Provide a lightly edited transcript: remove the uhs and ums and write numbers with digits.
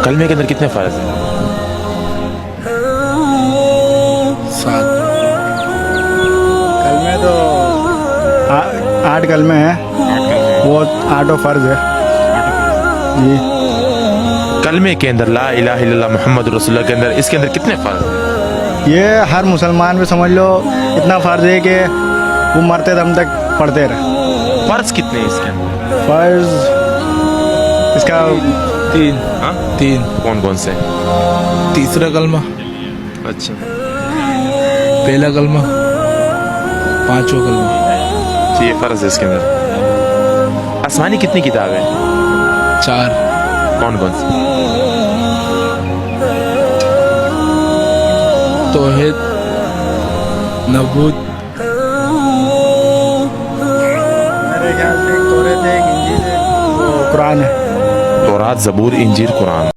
کلمے کے اندر کتنے فرض ہیں؟ 7. کلمے تو 8 کلمے ہیں، وہ 8 فرض ہے جی. کلمے کے اندر لا الہ الا اللہ محمد رسول اللہ کے اندر، اس کے اندر کتنے فرض ہیں؟ یہ ہر مسلمان پہ سمجھ لو اتنا فرض ہے کہ وہ مرتے دم تک پڑھتے رہے. فرض کتنے ہیں اس کے اندر؟ فرض اس کا 3. ہاں 3. کون کون سے؟ تیسرا کلمہ، اچھا پہلا کلمہ، 5واں کلمہ. یہ فرض ہے اس کے اندر. آسمانی کتنی کتابیں؟ 4. کون کون سے؟ توحید، نبوت، میرے خیال سے ایک توریت ہے، ایک انجیل ہے، وہ قرآن ہے. تورات، زبور، انجیل، قرآن.